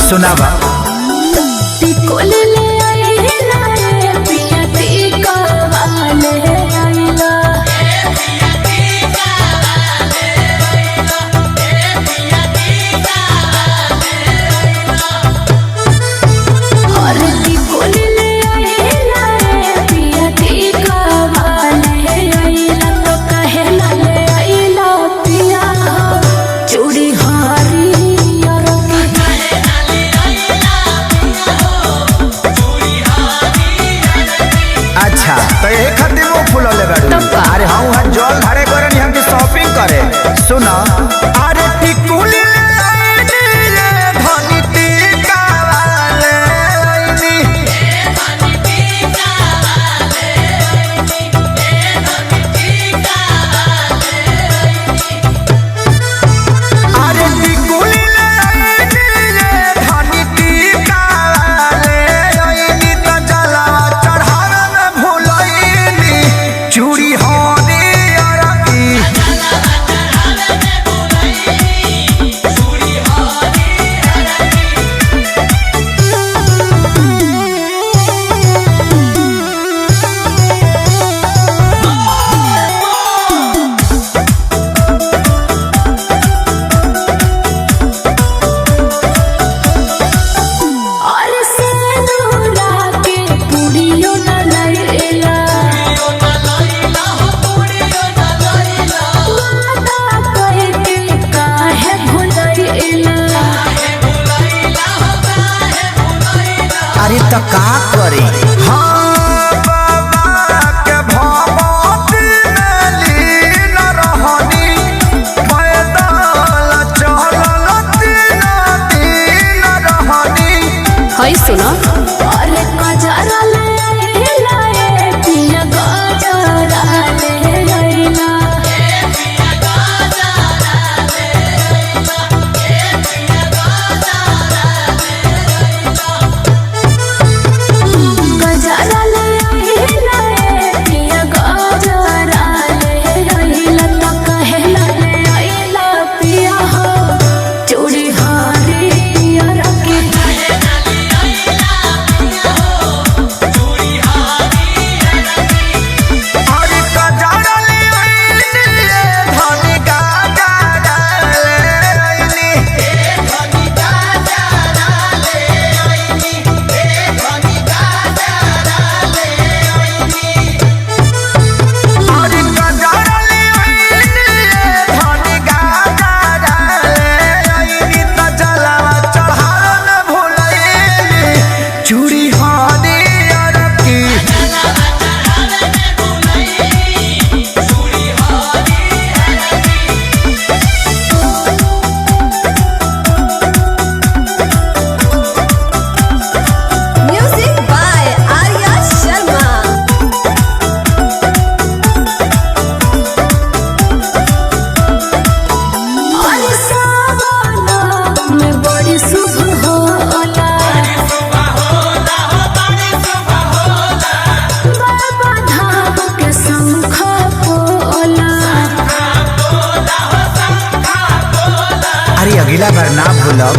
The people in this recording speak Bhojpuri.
सुनावा तो ये खातिर वो फूल ले बाड़ू। अरे हम हर जल घरे करे नहीं हमके शॉपिंग करे सुना अरे टिकुली ले धनी टीका वाले अरे टिकुली ले धनी टीका वाले तो जलावा चढ़ावे में भूलई चूड़ी होने अरे तो का करे हाँ बाबा के भगवती में लीन रहनी पैदल चलल दिन रहनी हई सुना अरे गजरा ले लाए पिया गजरा ले लैला गजरा ले लाए पिया गजरा ले लैला तो कहेला ले आइला पिया हो चूड़ी हरियर के अगला बार ना भूलब।